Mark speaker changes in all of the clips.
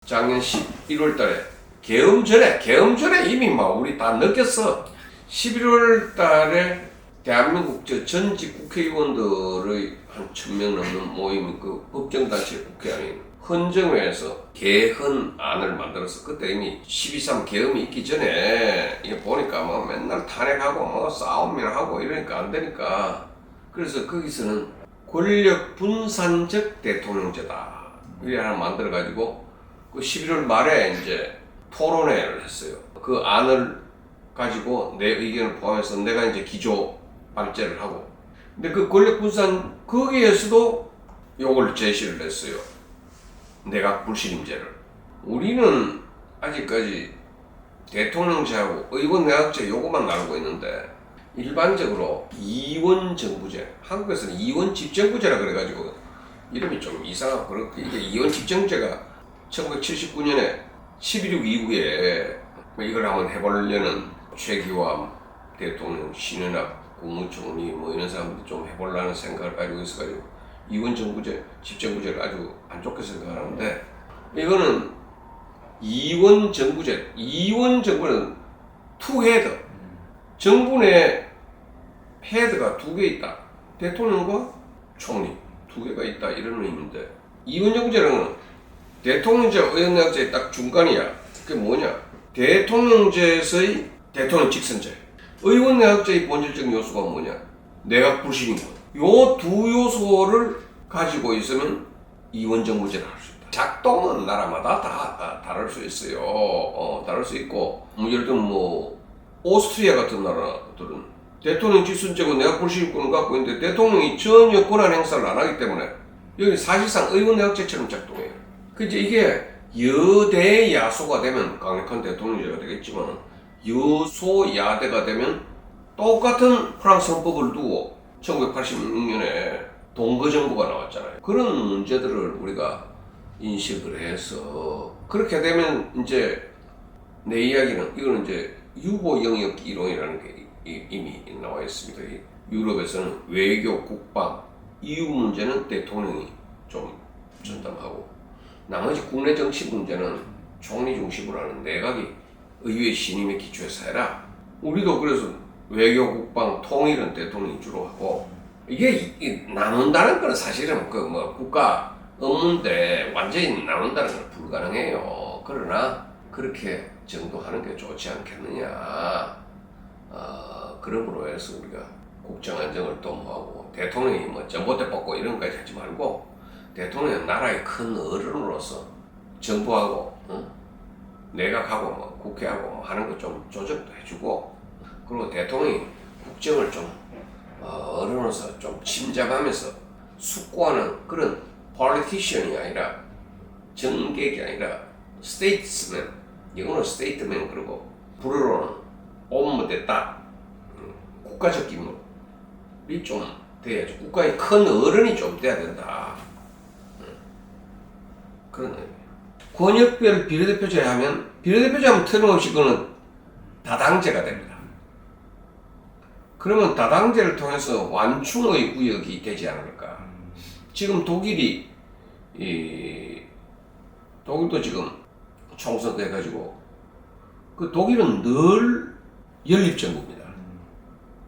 Speaker 1: 작년 11월 달에 계엄 전에 이미 막 우리 다 느꼈어. 11월 달에 대한민국 전직 국회의원들의 한 1000명 넘는 모임이 그 법정단체 국회의원이 헌정회에서 개헌안을 만들었어. 그때 이미 12.3 계엄이 있기 전에 이게 보니까 뭐 맨날 탄핵하고 뭐 싸움이라고 이러니까 안 되니까. 그래서 거기서는 권력 분산적 대통령제다. 이래 하나 만들어가지고 그 11월 말에 이제 토론회를 했어요. 그 안을 가지고 내 의견을 포함해서 내가 이제 기조 발제를 하고. 근데 그 권력 분산 거기에서도 요걸 제시를 했어요. 내각 불신임제를. 우리는 아직까지 대통령제하고 의원 내각제 요거만 알고 있는데 일반적으로 이원 정부제, 한국에서는 이원 집정부제라 그래가지고 이름이 좀 이상하고 그렇게 이게 이원 집정제가 1979년에 11.6 이후에 이걸 한번 해보려는 최기화 대통령, 신현학 국무총리 뭐 이런 사람들이 좀 해보려는 생각을 가지고 있어가지고 이원 정부제, 집정부제를 아주 안 좋게 생각하는데 이거는 이원 정부제, 이원 정부는 투 헤드, 정부 내 헤드가 두 개 있다. 대통령과 총리 두 개가 있다 이런 의미인데 이원 정부제는 대통령제, 의원내각제의 딱 중간이야. 그게 뭐냐? 대통령제에서의 대통령 직선제, 의원내각제의 본질적 요소가 뭐냐? 내각 불신임권. 요 두 요소를 가지고 있으면 이원정부제를 할 수 있다. 작동은 나라마다 다 다를 수 있어요. 다를 수 있고, 예를 들면 오스트리아 같은 나라들은 대통령 직선제고 내각 불신임권을 갖고 있는데 대통령이 전혀 권한 행사를 안 하기 때문에 여기 사실상 의원내각제처럼 작동해요. 그치, 이게 여대야소가 되면 강력한 대통령제가 되겠지만 여소야대가 되면 똑같은 프랑스 헌법을 두고 1986년에 동거정부가 나왔잖아요. 그런 문제들을 우리가 인식을 해서 그렇게 되면 이제 내 이야기는 이거는 이제 유보 영역 이론이라는 게 이미 나와 있습니다. 유럽에서는 외교, 국방, 이유 문제는 대통령이 좀 전담하고 나머지 국내 정치 문제는 총리 중심으로 하는 내각이 의회 신임에 기초해서 해라. 우리도 그래서 외교, 국방, 통일은 대통령이 주로 하고 이게 나눈다는 건 사실은 국가 업무인데 완전히 나눈다는 건 불가능해요. 그러나 그렇게 정도 하는 게 좋지 않겠느냐. 그러므로 해서 우리가 국정 안정을 도모하고 대통령이 전봇대 뽑고 이런 것까지 하지 말고 대통령은 나라의 큰 어른으로서 정부하고 내각하고 국회하고 하는 거 좀 조정도 해주고 그리고 대통령이 국정을 좀 어른으로서 좀 침잠하면서 숙고하는 그런 politician이 아니라 정객이 아니라 statesman, 영어로 stateman 그리고 불어로는 업무됐다 국가적 기물이 좀 돼야지. 국가의 큰 어른이 좀 돼야 된다. 그런 의미예요. 권역별 비례대표제 하면 비례대표제 하면 틀림없이 그거는 다당제가 됩니다. 그러면 다당제를 통해서 완충의 구역이 되지 않을까. 지금 독일도 지금 총선돼가지고 그 독일은 늘 연립정부입니다.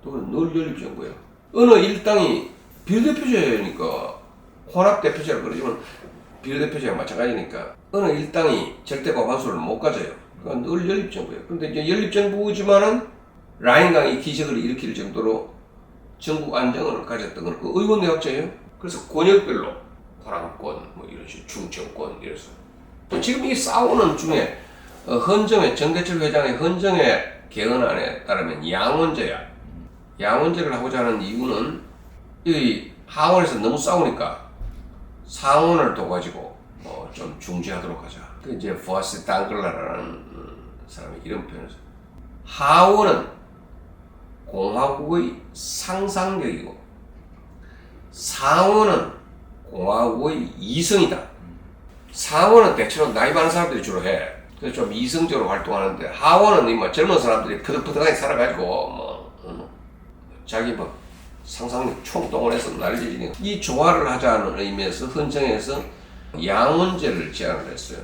Speaker 1: 독일은 늘 연립정부예요. 어느 일당이 비례대표제니까 혼합대표제라고 그러지만 비례대표제가 마찬가지니까 어느 일당이 절대 과반수를 못 가져요. 그러니까 늘 연립정부예요. 그런데 이제 연립정부지만은 라인강이 기적을 일으킬 정도로 전국 안정을 가졌던 건 그 의원내각제예요. 그래서 권역별로 호남권, 이런 식으로 충청권 이래서 또 지금 이 싸우는 중에 헌정회 정대철 회장의 헌정회 개헌안에 따르면 양원제야. 양원제를 하고자 하는 이유는 이 하원에서 너무 싸우니까 상원을 둬가지고 좀 중지하도록 하자. 그 이제 포아스 당글라라는 사람이 이런 표현을 써요. 하원은 공화국의 상상력이고 상원은 공화국의 이성이다. 상원은 대체로 나이 많은 사람들이 주로 해. 그래서 좀 이성적으로 활동하는데 하원은 젊은 사람들이 푸득푸득하게 살아가지고 자기 상상력 총동원 해서 날리니까 이 조화를 하자는 의미에서 헌정에서 양원제를 제안을 했어요.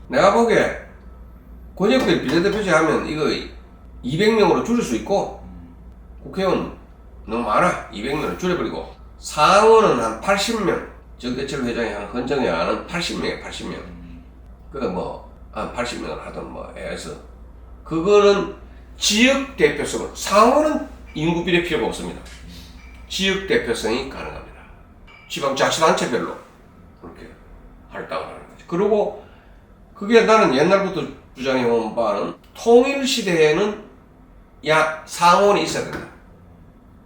Speaker 1: 내가 보기에 권역별 비례대표제 하면 이거 200명으로 줄일 수 있고 국회의원 너무 많아. 200명을 줄여버리고 상원은 한 80명. 정대철 회장이 하는 헌정에 하는 80명에 80명. 그거 뭐 한 80명을 하던 뭐 해서 그거는 지역 대표성은 상원은 인구 비례 필요가 없습니다. 지역 대표성이 가능합니다. 지방자치단체별로 그렇게 할당을 하는 거죠. 그리고 그게 나는 옛날부터 주장해온 바는 통일시대에는 상원이 있어야 된다.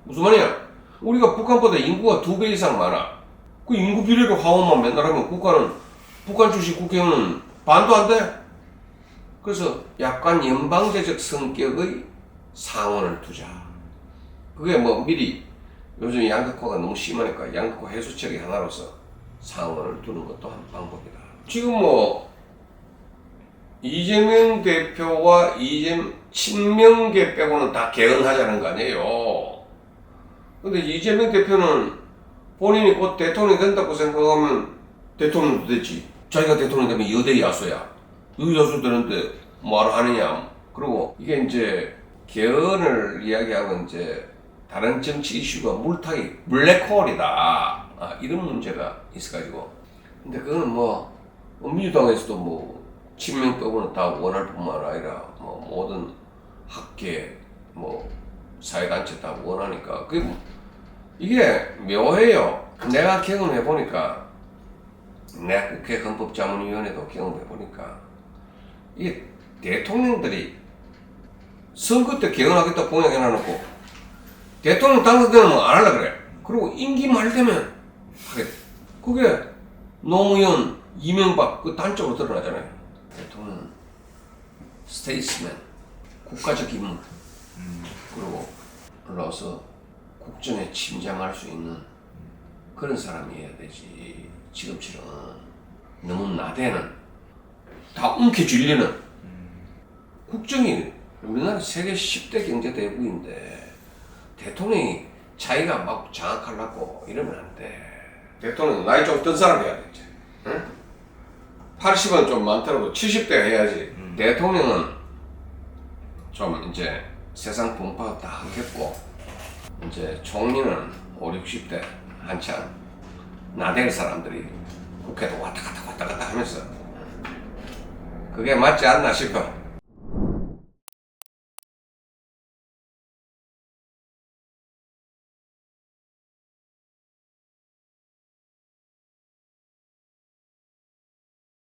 Speaker 1: 무슨 말이냐? 우리가 북한보다 인구가 2배 이상 많아. 그 인구 비례로 하원만 맨날 하면 국가는, 북한 출신 국회의원은 반도 안 돼. 그래서 약간 연방제적 성격의 상원을 두자. 그게 뭐 미리 요즘 양극화가 너무 심하니까 양극화 해소책의 하나로서 상원을 두는 것도 한 방법이다. 지금 뭐 이재명 대표와 친명계 빼고는 다 개헌하자는 거 아니에요. 근데 이재명 대표는 본인이 곧 대통령이 된다고 생각하면 대통령도 됐지. 자기가 대통령 되면 여대 야수야. 여대 야수 되는데 뭐하러 하느냐. 그리고 이게 이제 개헌을 이야기하고 이제 다른 정치 이슈가 물타기, 블랙홀이다. 이런 문제가 있어가지고. 근데 그거는 뭐 민주당에서도 뭐 친명법은 다 원할 뿐만 아니라 뭐 모든 학계, 뭐 사회단체 다 원하니까 그게 이게 묘해요. 내가 경험해 보니까, 내가 국회 헌법자문위원회도 경험해 보니까 이게 대통령들이 선거 때 개헌하겠다 공약해 놔놓고 대통령 당선되면 안 하려 그래. 그리고 임기 말 되면 하겠다. 그게 노무현, 이명박 그 단적으로 드러나잖아요. 대통령은 스테이트스맨, 국가적 인물, 그리고 올라와서 국정에 침잠할 수 있는 그런 사람이어야 되지. 지금처럼 너무 나대는, 다 움켜쥐리는. 국정이 우리나라 세계 10대 경제대국인데 대통령이 자기가 막 장악하려고 이러면 안 돼. 대통령 나이 좀 든 사람 해야 되지. 응? 80은 좀 많더라도 70대 해야지. 대통령은 좀 이제 세상 분파 다 하겠고, 이제 총리는 5, 60대 한참 나댈 사람들이 국회도 왔다 갔다 하면서 그게 맞지 않나 싶어.